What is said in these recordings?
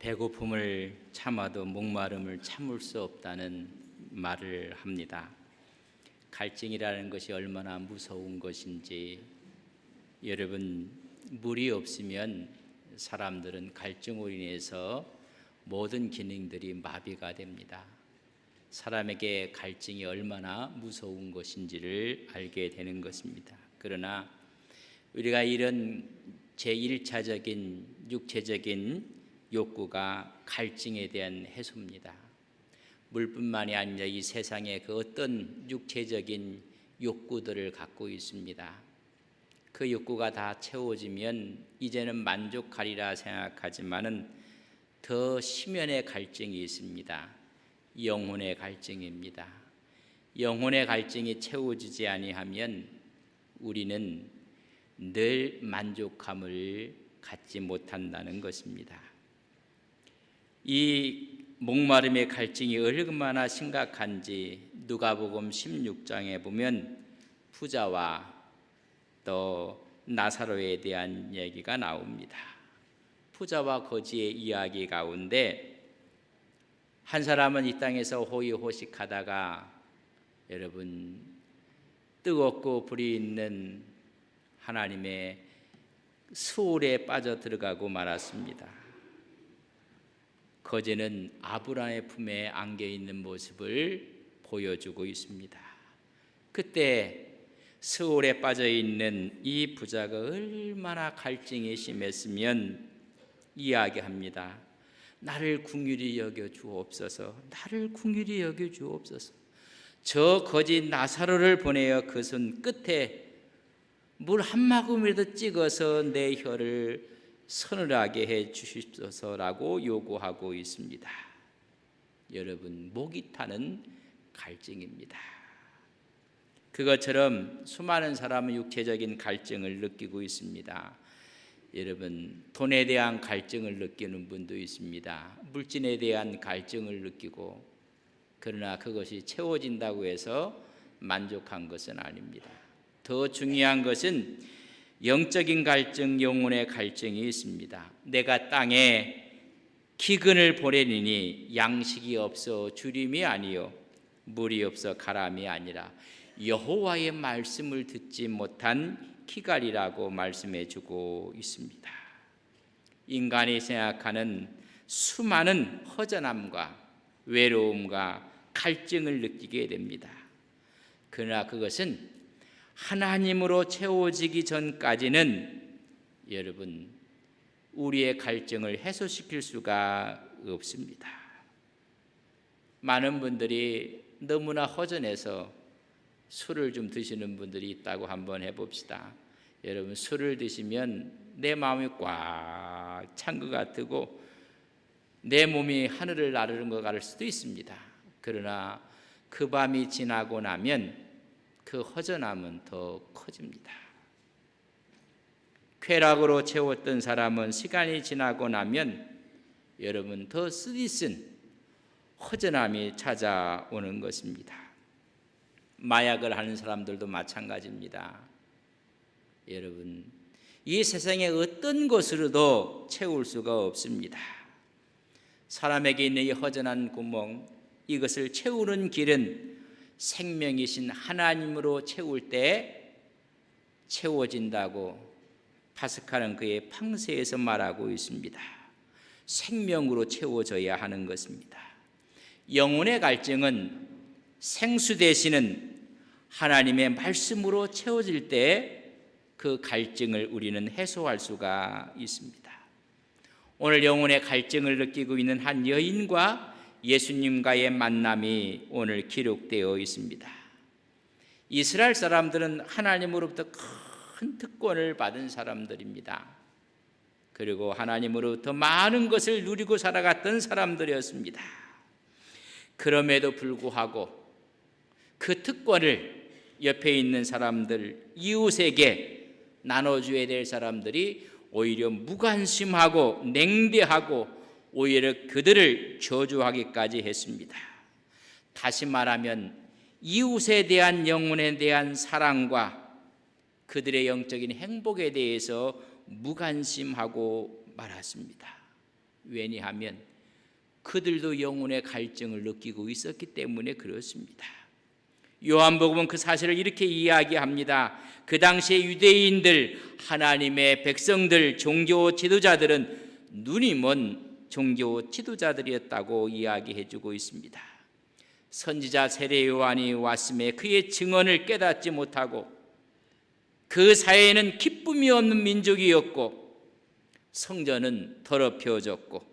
배고픔을 참아도 목마름을 참을 수 없다는 말을 합니다. 갈증이라는 것이 얼마나 무서운 것인지, 여러분, 물이 없으면 사람들은 갈증으로 인해서 모든 기능들이 마비가 됩니다. 사람에게 갈증이 얼마나 무서운 것인지를 알게 되는 것입니다. 그러나 우리가 이런 제1차적인 육체적인 욕구가 갈증에 대한 해소입니다. 물뿐만이 아니라 이 세상에 그 어떤 육체적인 욕구들을 갖고 있습니다. 그 욕구가 다 채워지면 이제는 만족하리라 생각하지만은 더 심연의 갈증이 있습니다. 영혼의 갈증입니다. 영혼의 갈증이 채워지지 아니하면 우리는 늘 만족감을 갖지 못한다는 것입니다. 이 목마름의 갈증이 얼마나 심각한지 누가복음 16장에 보면 부자와 또 나사로에 대한 얘기가 나옵니다. 부자와 거지의 이야기 가운데 한 사람은 이 땅에서 호의호식하다가 여러분 뜨겁고 불이 있는 하나님의 수월에 빠져 들어가고 말았습니다. 거지는 아브라함의 품에 안겨 있는 모습을 보여주고 있습니다. 그때 수월에 빠져 있는 이 부자가 얼마나 갈증이 심했으면 이야기합니다. 나를 긍휼히 여겨 주옵소서. 나를 긍휼히 여겨 주옵소서. 저 거지 나사로를 보내어 그 손 끝에 물 한 모금이라도 찍어서 내 혀를 서늘하게 해 주십소서라고 요구하고 있습니다. 여러분, 목이 타는 갈증입니다. 그것처럼 수많은 사람은 육체적인 갈증을 느끼고 있습니다. 여러분, 돈에 대한 갈증을 느끼는 분도 있습니다. 물질에 대한 갈증을 느끼고, 그러나 그것이 채워진다고 해서 만족한 것은 아닙니다. 더 중요한 것은 영적인 갈증, 영혼의 갈증이 있습니다. 내가 땅에 기근을 보내리니 양식이 없어 주림이 아니요 물이 없어 가람이 아니라 여호와의 말씀을 듣지 못한 기갈이라고 말씀해 주고 있습니다. 인간이 생각하는 수많은 허전함과 외로움과 갈증을 느끼게 됩니다. 그러나 그것은 하나님으로 채워지기 전까지는 여러분 우리의 갈증을 해소시킬 수가 없습니다. 많은 분들이 너무나 허전해서 술을 좀 드시는 분들이 있다고 한번 해봅시다. 여러분, 술을 드시면 내 마음이 꽉 찬 것 같고 내 몸이 하늘을 나르는 것 같을 수도 있습니다. 그러나 그 밤이 지나고 나면 그 허전함은 더 커집니다. 쾌락으로 채웠던 사람은 시간이 지나고 나면 여러분 더 쓰디쓴 허전함이 찾아오는 것입니다. 마약을 하는 사람들도 마찬가지입니다. 여러분, 이 세상의 어떤 것으로도 채울 수가 없습니다. 사람에게 있는 이 허전한 구멍, 이것을 채우는 길은 생명이신 하나님으로 채울 때 채워진다고 파스칼은 그의 팡세에서 말하고 있습니다. 생명으로 채워져야 하는 것입니다. 영혼의 갈증은 생수 되시는 하나님의 말씀으로 채워질 때 그 갈증을 우리는 해소할 수가 있습니다. 오늘 영혼의 갈증을 느끼고 있는 한 여인과 예수님과의 만남이 오늘 기록되어 있습니다. 이스라엘 사람들은 하나님으로부터 큰 특권을 받은 사람들입니다. 그리고 하나님으로부터 많은 것을 누리고 살아갔던 사람들이었습니다. 그럼에도 불구하고 그 특권을 옆에 있는 사람들, 이웃에게 나눠줘야 될 사람들이 오히려 무관심하고 냉대하고 오히려 그들을 저주하기까지 했습니다. 다시 말하면 이웃에 대한 영혼에 대한 사랑과 그들의 영적인 행복에 대해서 무관심하고 말았습니다. 왜냐하면 그들도 영혼의 갈증을 느끼고 있었기 때문에 그렇습니다. 요한복음은 그 사실을 이렇게 이야기합니다. 그 당시에 유대인들, 하나님의 백성들, 종교 지도자들은 눈이 먼 종교 지도자들이었다고 이야기해 주고 있습니다. 선지자 세례 요한이 왔음에 그의 증언을 깨닫지 못하고 그 사회에는 기쁨이 없는 민족이었고 성전은 더럽혀졌고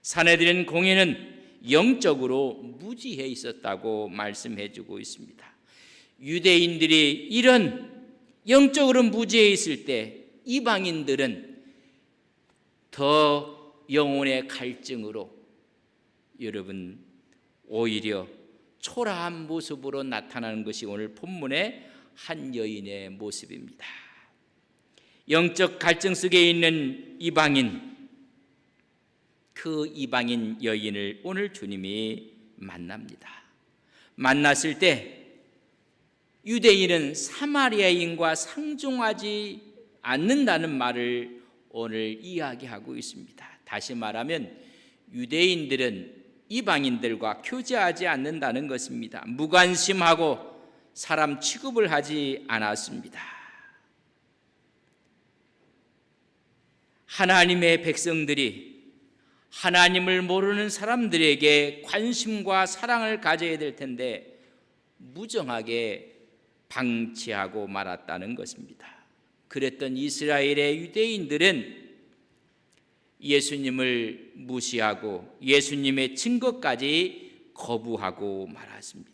사내들인 공회는 영적으로 무지해 있었다고 말씀해 주고 있습니다. 유대인들이 이런 영적으로 무지해 있을 때 이방인들은 더 영혼의 갈증으로 여러분 오히려 초라한 모습으로 나타나는 것이 오늘 본문의 한 여인의 모습입니다. 영적 갈증 속에 있는 이방인, 그 이방인 여인을 오늘 주님이 만납니다. 만났을 때 유대인은 사마리아인과 상종하지 않는다는 말을 오늘 이야기하고 있습니다. 다시 말하면 유대인들은 이방인들과 교제하지 않는다는 것입니다. 무관심하고 사람 취급을 하지 않았습니다. 하나님의 백성들이 하나님을 모르는 사람들에게 관심과 사랑을 가져야 될 텐데 무정하게 방치하고 말았다는 것입니다. 그랬던 이스라엘의 유대인들은 예수님을 무시하고 예수님의 증거까지 거부하고 말았습니다.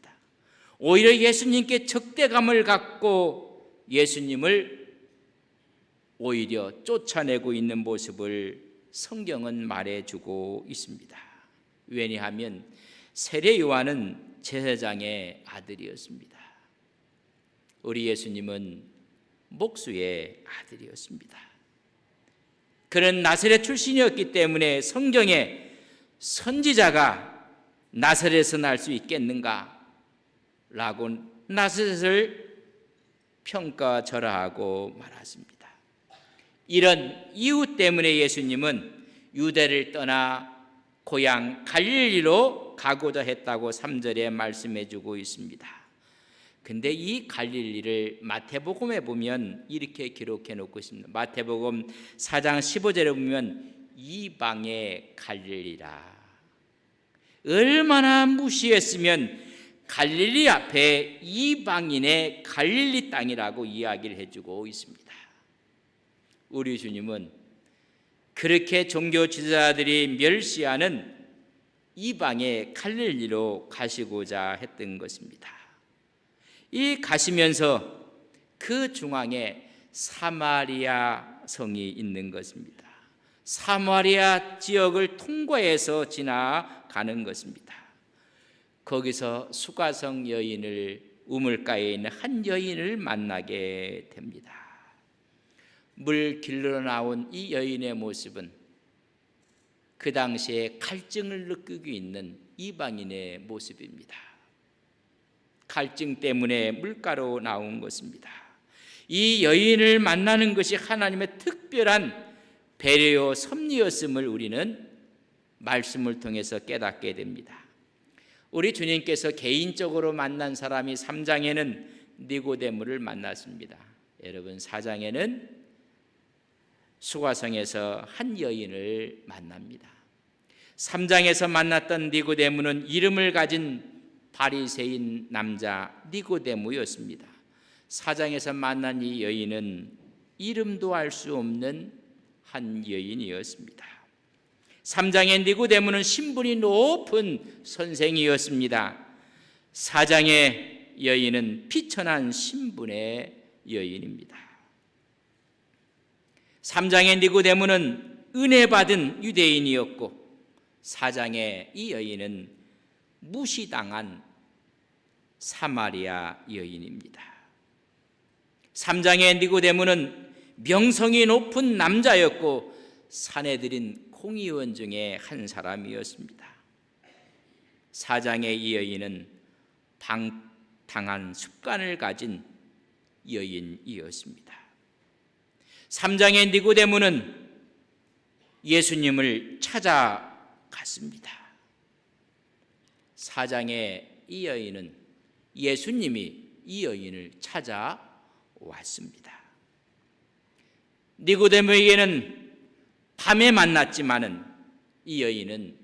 오히려 예수님께 적대감을 갖고 예수님을 오히려 쫓아내고 있는 모습을 성경은 말해주고 있습니다. 왜냐하면 세례 요한은 제사장의 아들이었습니다. 우리 예수님은 목수의 아들이었습니다. 그는 나사렛 출신이었기 때문에 성경에 선지자가 나사렛에서 날 수 있겠는가 라고 나사렛을 평가절하하고 말았습니다. 이런 이유 때문에 예수님은 유대를 떠나 고향 갈릴리로 가고자 했다고 3절에 말씀해 주고 있습니다. 근데 이 갈릴리를 마태복음에 보면 이렇게 기록해 놓고 있습니다. 마태복음 4장 15절에 보면 이방의 갈릴리라. 얼마나 무시했으면 갈릴리 앞에 이방인의 갈릴리 땅이라고 이야기를 해주고 있습니다. 우리 주님은 그렇게 종교 지도자들이 멸시하는 이방의 갈릴리로 가시고자 했던 것입니다. 이 가시면서 그 중앙에 사마리아 성이 있는 것입니다. 사마리아 지역을 통과해서 지나가는 것입니다. 거기서 수가성 여인을 우물가에 있는 한 여인을 만나게 됩니다. 물 길러 나온 이 여인의 모습은 그 당시에 갈증을 느끼고 있는 이방인의 모습입니다. 갈증 때문에 물가로 나온 것입니다. 이 여인을 만나는 것이 하나님의 특별한 배려요 섭리였음을 우리는 말씀을 통해서 깨닫게 됩니다. 우리 주님께서 개인적으로 만난 사람이 3장에는 니고데모를 만났습니다. 여러분 4장에는 수가성에서 한 여인을 만납니다. 3장에서 만났던 니고데모는 이름을 가진 바리새인 남자 니고데모였습니다. 4장에서 만난 이 여인은 이름도 알 수 없는 한 여인이었습니다. 3장의 니고데모는 신분이 높은 선생이었습니다. 4장의 여인은 비천한 신분의 여인입니다. 3장의 니고데모는 은혜 받은 유대인이었고 4장의 이 여인은 무시당한 사마리아 여인입니다. 3장의 니고데모는 명성이 높은 남자였고 사내들인 공의원 중에 한 사람이었습니다. 4장의 이 여인은 방탕한 습관을 가진 여인이었습니다. 3장의 니고데모는 예수님을 찾아갔습니다. 4장의 이 여인은 예수님이 이 여인을 찾아왔습니다. 니고데모에게는 밤에 만났지만은 이 여인은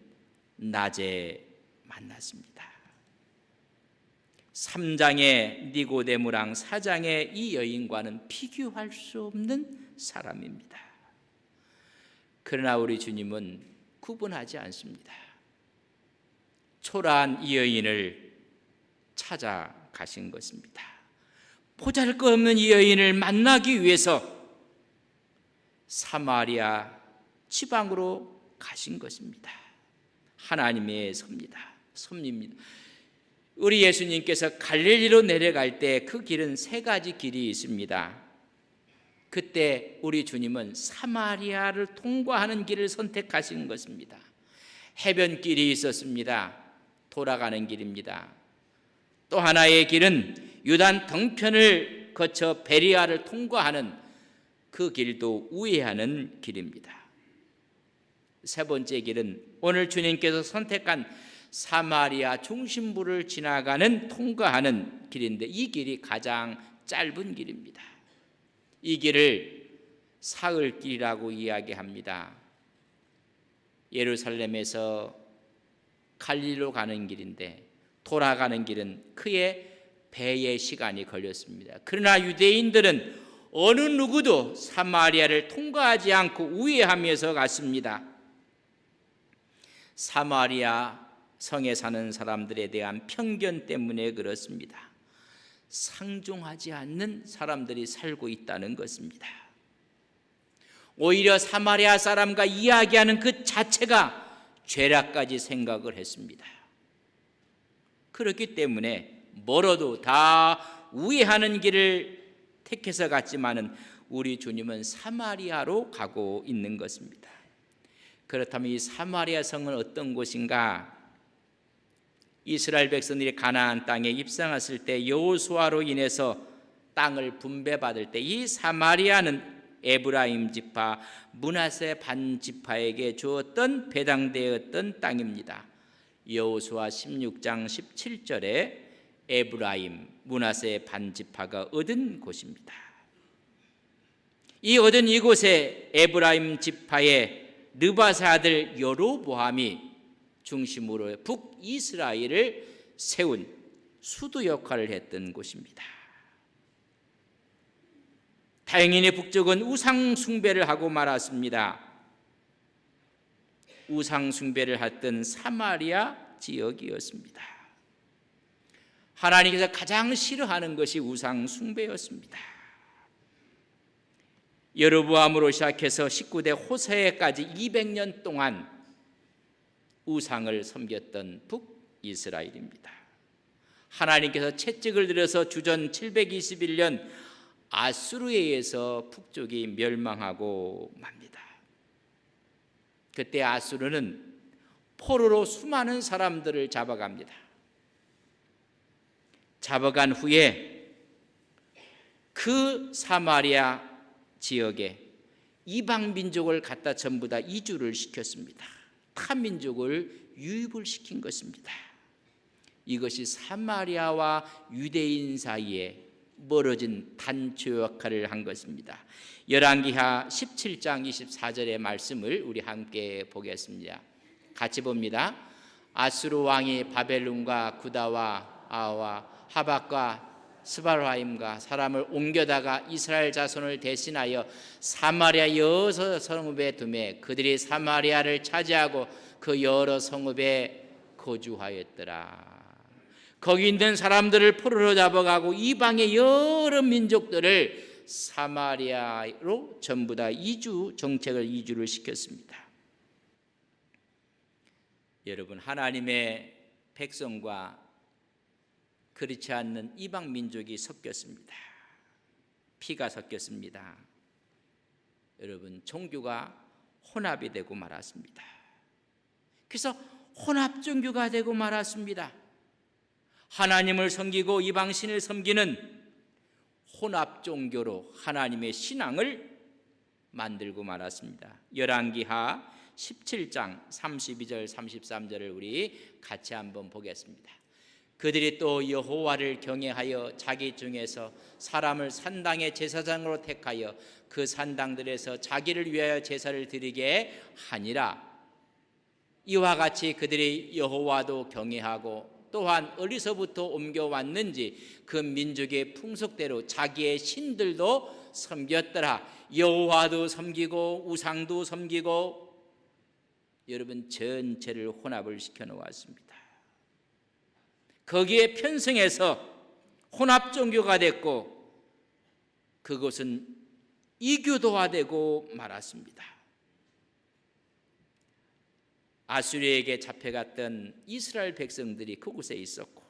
낮에 만났습니다. 3장의 니고데모랑 4장의 이 여인과는 비교할 수 없는 사람입니다. 그러나 우리 주님은 구분하지 않습니다. 초라한 이 여인을 찾아가신 것입니다. 보잘것없는 이 여인을 만나기 위해서 사마리아 지방으로 가신 것입니다. 하나님의 섭리입니다. 우리 예수님께서 갈릴리로 내려갈 때 그 길은 3가지 길이 있습니다. 그때 우리 주님은 사마리아를 통과하는 길을 선택하신 것입니다. 해변길이 있었습니다. 돌아가는 길입니다. 또 하나의 길은 요단 동편을 거쳐 베리아를 통과하는 그 길도 우회하는 길입니다. 3번째 길은 오늘 주님께서 선택한 사마리아 중심부를 통과하는 길인데 이 길이 가장 짧은 길입니다. 이 길을 사흘길이라고 이야기합니다. 예루살렘에서 갈릴리로 가는 길인데 돌아가는 길은 그의 배의 시간이 걸렸습니다. 그러나 유대인들은 어느 누구도 사마리아를 통과하지 않고 우회하면서 갔습니다. 사마리아 성에 사는 사람들에 대한 편견 때문에 그렇습니다. 상종하지 않는 사람들이 살고 있다는 것입니다. 오히려 사마리아 사람과 이야기하는 그 자체가 죄라까지 생각을 했습니다. 그렇기 때문에 멀어도 다 우회하는 길을 택해서 갔지만은 우리 주님은 사마리아로 가고 있는 것입니다. 그렇다면 이 사마리아 성은 어떤 곳인가? 이스라엘 백성들이 가나안 땅에 입성했을 때 여호수아로 인해서 땅을 분배받을 때 이 사마리아는 에브라임 지파, 므낫세 반 지파에게 주었던 배당되었던 땅입니다. 여호수아 16장 17절에 에브라임, 므낫세 반 지파가 얻은 곳입니다. 이 얻은 이곳에 에브라임 지파의 느바세 아들 여로보암이 중심으로 북이스라엘을 세운 수도 역할을 했던 곳입니다. 다행히 북쪽은 우상 숭배를 하고 말았습니다. 우상 숭배를 했던 사마리아 지역이었습니다. 하나님께서 가장 싫어하는 것이 우상 숭배였습니다. 여로보암으로 시작해서 19대 호세까지 200년 동안 우상을 섬겼던 북이스라엘입니다. 하나님께서 채찍을 들여서 주전 721년 아수르에 의해서 북쪽이 멸망하고 맙니다. 그때 아수르는 포로로 수많은 사람들을 잡아갑니다. 잡아간 후에 그 사마리아 지역에 이방 민족을 갖다 전부 다 이주를 시켰습니다. 타 민족을 유입을 시킨 것입니다. 이것이 사마리아와 유대인 사이에 멀어진 단초 역할을 한 것입니다. 열왕기하 17장 24절의 말씀을 우리 함께 보겠습니다. 같이 봅니다. 아수르 왕이 바벨론과 구다와 아와 하박과 스발화임과 사람을 옮겨다가 이스라엘 자손을 대신하여 사마리아 여러 성읍에 두매 그들이 사마리아를 차지하고 그 여러 성읍에 거주하였더라. 거기 있는 사람들을 포로로 잡아가고 이방의 여러 민족들을 사마리아로 전부 다 이주를 시켰습니다. 여러분, 하나님의 백성과 그렇지 않는 이방 민족이 섞였습니다. 피가 섞였습니다. 여러분, 종교가 혼합이 되고 말았습니다. 그래서 혼합 종교가 되고 말았습니다. 하나님을 섬기고 이방신을 섬기는 혼합 종교로 하나님의 신앙을 만들고 말았습니다. 열왕기하 17장 32절 33절을 우리 같이 한번 보겠습니다. 그들이 또 여호와를 경외하여 자기 중에서 사람을 산당의 제사장으로 택하여 그 산당들에서 자기를 위하여 제사를 드리게 하니라. 이와 같이 그들이 여호와도 경외하고 또한 어디서부터 옮겨왔는지 그 민족의 풍속대로 자기의 신들도 섬겼더라. 여호와도 섬기고 우상도 섬기고 여러분 전체를 혼합을 시켜 놓았습니다. 거기에 편승해서 혼합 종교가 됐고 그것은 이교도화되고 말았습니다. 아수리에게 잡혀갔던 이스라엘 백성들이 그곳에 있었고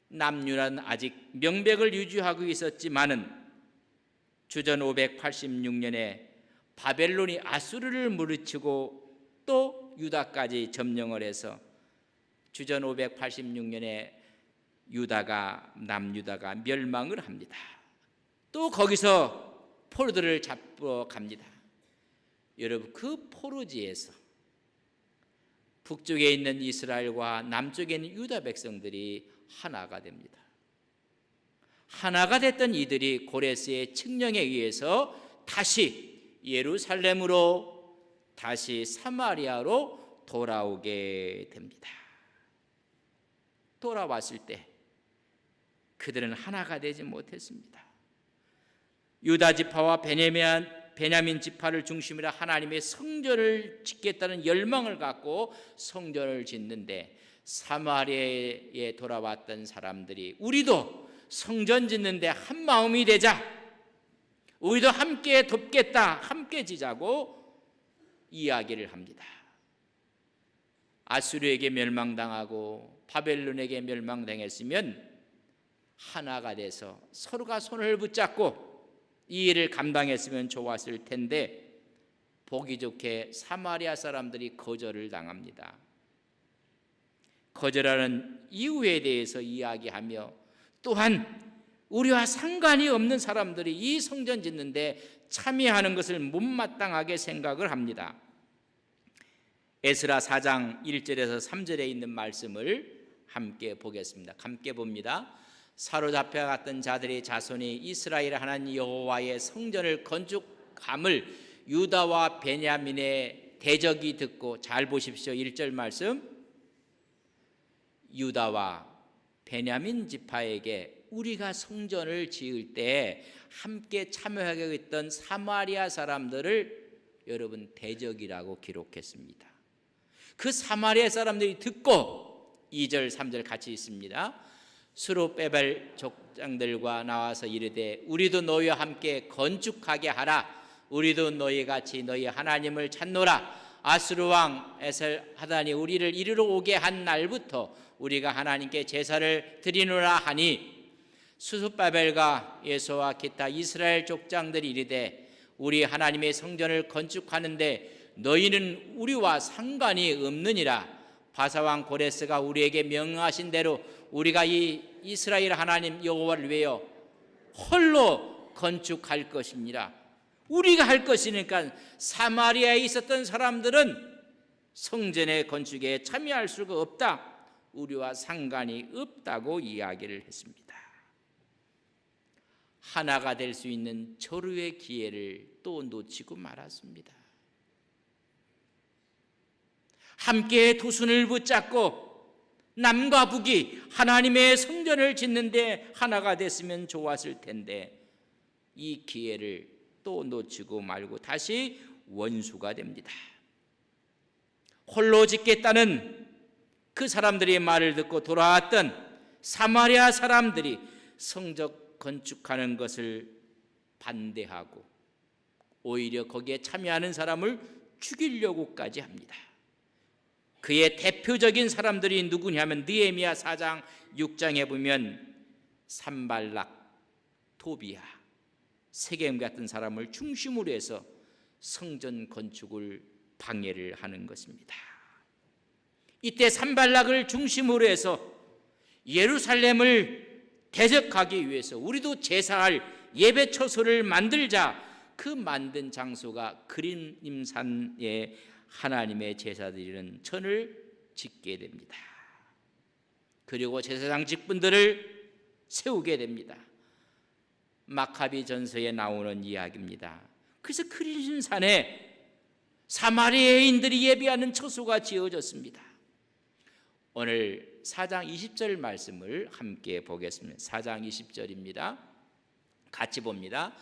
남유다는 아직 명백을 유지하고 있었지만은 주전 586년에 바벨론이 아수르를 무르치고 또 유다까지 점령을 해서 주전 586년에 남유다가 멸망을 합니다. 또 거기서 포로들을 잡으러 갑니다. 여러분 그 포로지에서 북쪽에 있는 이스라엘과 남쪽에 있는 유다 백성들이 하나가 됩니다. 하나가 됐던 이들이 고레스의 칙령에 의해서 다시 예루살렘으로 다시 사마리아로 돌아오게 됩니다. 돌아왔을 때 그들은 하나가 되지 못했습니다. 유다 지파와 베냐민 지파를 중심으로 하나님의 성전을 짓겠다는 열망을 갖고 성전을 짓는데 사마리아에 돌아왔던 사람들이 우리도 성전 짓는데 한 마음이 되자, 우리도 함께 돕겠다, 함께 지자고 이야기를 합니다. 아수르에게 멸망당하고 바벨론에게 멸망당했으면 하나가 돼서 서로가 손을 붙잡고 이 일을 감당했으면 좋았을 텐데 보기 좋게 사마리아 사람들이 거절을 당합니다. 거절하는 이유에 대해서 이야기하며 또한 우리와 상관이 없는 사람들이 이 성전 짓는데 참여하는 것을 못마땅하게 생각을 합니다. 에스라 4장 1절에서 3절에 있는 말씀을 함께 보겠습니다. 함께 봅니다. 사로잡혀갔던 자들의 자손이 이스라엘 하나님 여호와의 성전을 건축함을 유다와 베냐민의 대적이 듣고, 잘 보십시오. 1절 말씀, 유다와 베냐민 지파에게 우리가 성전을 지을 때 함께 참여하게 했던 사마리아 사람들을 여러분 대적이라고 기록했습니다. 그 사마리아 사람들이 듣고 2절 3절 같이 있습니다. 스룹베벨 족장들과 나와서 이르되 우리도 너희와 함께 건축하게 하라. 우리도 너희같이 너희 하나님을 찾노라. 아수르 왕 에셀하단이 우리를 이리로 오게 한 날부터 우리가 하나님께 제사를 드리노라 하니, 스룹바벨과 예수와 기타 이스라엘 족장들이 이르되 우리 하나님의 성전을 건축하는데 너희는 우리와 상관이 없느니라. 바사왕 고레스가 우리에게 명하신 대로 우리가 이 이스라엘 하나님 여호와를 위하여 홀로 건축할 것이니라. 우리가 할 것이니까 사마리아에 있었던 사람들은 성전의 건축에 참여할 수가 없다, 우리와 상관이 없다고 이야기를 했습니다. 하나가 될 수 있는 절호의 기회를 또 놓치고 말았습니다. 함께 두 손을 붙잡고 남과 북이 하나님의 성전을 짓는데 하나가 됐으면 좋았을 텐데 이 기회를 또 놓치고 말고 다시 원수가 됩니다. 홀로 짓겠다는 그 사람들의 말을 듣고 돌아왔던 사마리아 사람들이 성전 건축하는 것을 반대하고 오히려 거기에 참여하는 사람을 죽이려고까지 합니다. 그의 대표적인 사람들이 누구냐면 느헤미야 4장 6장에 보면 산발락, 토비야, 세겜 같은 사람을 중심으로 해서 성전 건축을 방해를 하는 것입니다. 이때 산발락을 중심으로 해서 예루살렘을 대적하기 위해서 우리도 제사할 예배 처소를 만들자, 그 만든 장소가 그리심산에 하나님의 제사드리는 전을 짓게 됩니다. 그리고 제사장 직분들을 세우게 됩니다. 마카비 전서에 나오는 이야기입니다. 그래서 그리심산에 사마리아인들이 예배하는 처소가 지어졌습니다. 오늘 4장 20절 말씀을 함께 보겠습니다. 4장 20절입니다. 같이 봅니다.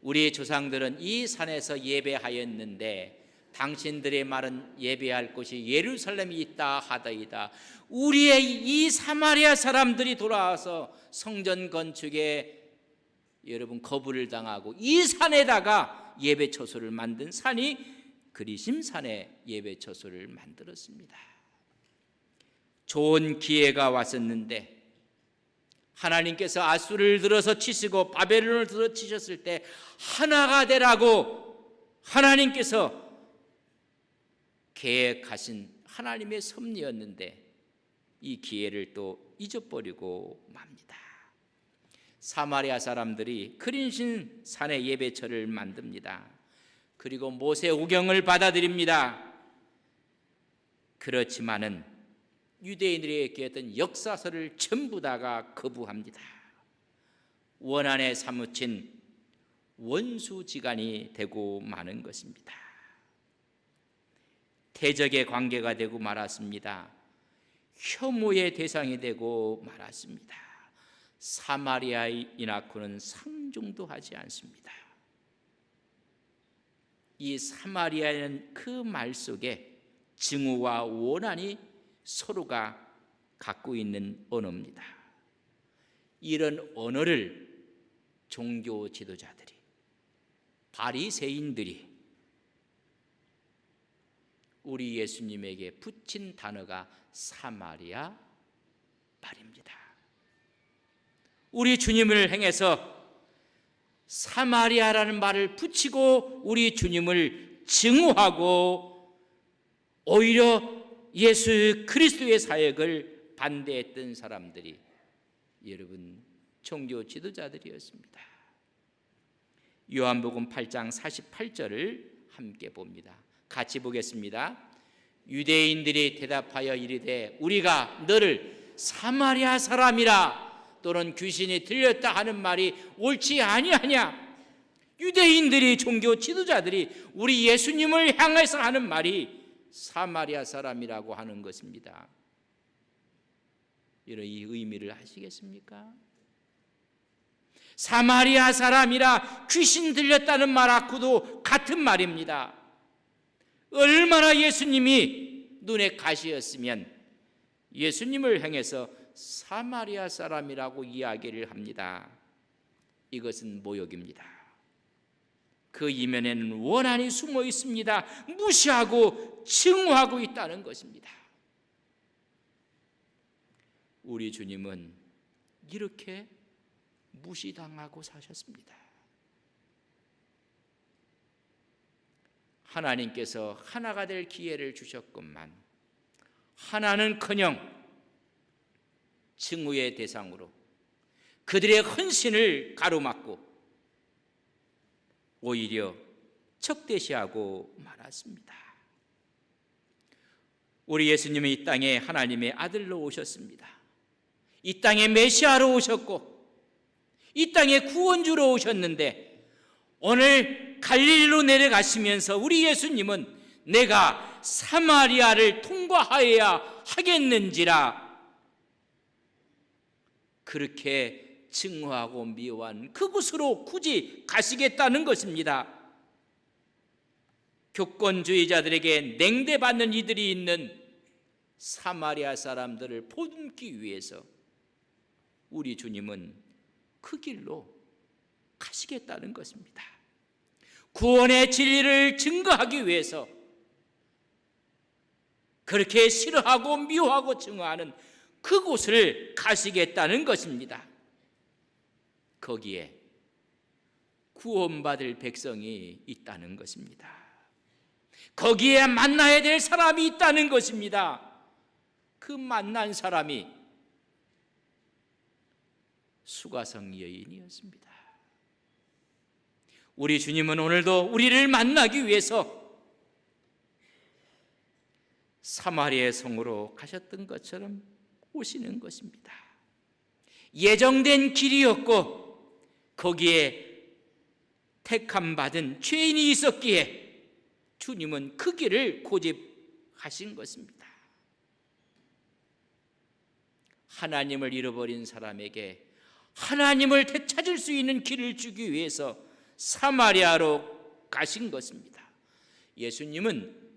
우리 조상들은 이 산에서 예배하였는데 당신들의 말은 예배할 곳이 예루살렘이 있다 하더이다. 우리의 이 사마리아 사람들이 돌아와서 성전 건축에 여러분 거부를 당하고 이 산에다가 예배 처소를 만든 산이 그리심산에 예배 처소를 만들었습니다. 좋은 기회가 왔었는데 하나님께서 아수를 들어서 치시고 바벨론을 들어 치셨을 때 하나가 되라고 하나님께서 계획하신 하나님의 섭리였는데 이 기회를 또 잊어버리고 맙니다. 사마리아 사람들이 그리심산의 예배처를 만듭니다. 그리고 모세 오경을 받아들입니다. 그렇지만은 유대인들에게 했던 역사서를 전부 다가 거부합니다. 원한에 사무친 원수지간이 되고 마는 것입니다. 대적의 관계가 되고 말았습니다. 혐오의 대상이 되고 말았습니다. 사마리아인이 낳고는 상종도 하지 않습니다. 이 사마리아는 그 말 속에 증오와 원한이 서로가 갖고 있는 언어입니다. 이런 언어를 종교 지도자들이, 바리새인들이 우리 예수님에게 붙인 단어가 사마리아 말입니다. 우리 주님을 향해서 사마리아라는 말을 붙이고 우리 주님을 증오하고 오히려 예수 그리스도의 사역을 반대했던 사람들이 여러분 종교 지도자들이었습니다. 요한복음 8장 48절을 함께 봅니다. 같이 보겠습니다. 유대인들이 대답하여 이르되 우리가 너를 사마리아 사람이라 또는 귀신이 들렸다 하는 말이 옳지 아니하냐. 유대인들이 종교 지도자들이 우리 예수님을 향해서 하는 말이 사마리아 사람이라고 하는 것입니다. 여러분 이 의미를 아시겠습니까? 사마리아 사람이라 귀신 들렸다는 말하고도 같은 말입니다. 얼마나 예수님이 눈에 가시였으면 예수님을 향해서 사마리아 사람이라고 이야기를 합니다. 이것은 모욕입니다. 그 이면에는 원한이 숨어 있습니다. 무시하고 증오하고 있다는 것입니다. 우리 주님은 이렇게 무시당하고 사셨습니다. 하나님께서 하나가 될 기회를 주셨건만 하나는커녕 증오의 대상으로 그들의 헌신을 가로막고 오히려 적대시하고 말았습니다. 우리 예수님은 이 땅에 하나님의 아들로 오셨습니다. 이 땅에 메시아로 오셨고 이 땅에 구원주로 오셨는데 오늘 갈릴리로 내려가시면서 우리 예수님은 내가 사마리아를 통과하여야 하겠는지라 그렇게 증오하고 미워한 그곳으로 굳이 가시겠다는 것입니다. 교권주의자들에게 냉대받는 이들이 있는 사마리아 사람들을 보듬기 위해서 우리 주님은 그 길로 가시겠다는 것입니다. 구원의 진리를 증거하기 위해서 그렇게 싫어하고 미워하고 증오하는 그곳을 가시겠다는 것입니다. 거기에 구원받을 백성이 있다는 것입니다. 거기에 만나야 될 사람이 있다는 것입니다. 그 만난 사람이 수가성 여인이었습니다. 우리 주님은 오늘도 우리를 만나기 위해서 사마리아 성으로 가셨던 것처럼 오시는 것입니다. 예정된 길이었고 거기에 택함 받은 죄인이 있었기에 주님은 그 길을 고집하신 것입니다. 하나님을 잃어버린 사람에게 하나님을 되찾을 수 있는 길을 주기 위해서 사마리아로 가신 것입니다. 예수님은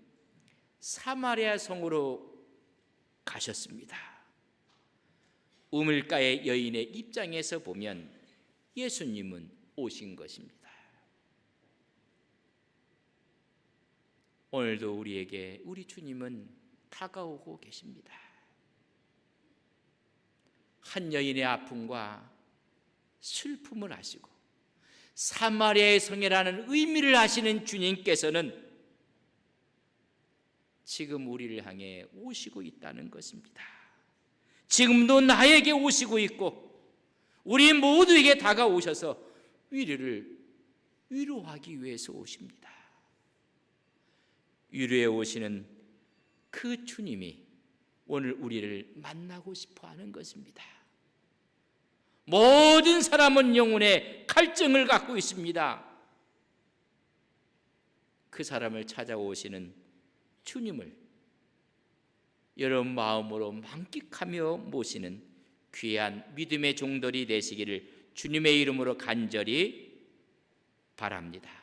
사마리아 성으로 가셨습니다. 우물가의 여인의 입장에서 보면 예수님은 오신 것입니다. 오늘도 우리에게 우리 주님은 다가오고 계십니다. 한 여인의 아픔과 슬픔을 아시고 사마리아의 성이라는 의미를 아시는 주님께서는 지금 우리를 향해 오시고 있다는 것입니다. 지금도 나에게 오시고 있고 우리 모두에게 다가오셔서 우리를 위로하기 위해서 오십니다. 위로해 오시는 그 주님이 오늘 우리를 만나고 싶어 하는 것입니다. 모든 사람은 영혼의 갈증을 갖고 있습니다. 그 사람을 찾아오시는 주님을 여러분 마음으로 만끽하며 모시는 귀한 믿음의 종들이 되시기를 주님의 이름으로 간절히 바랍니다.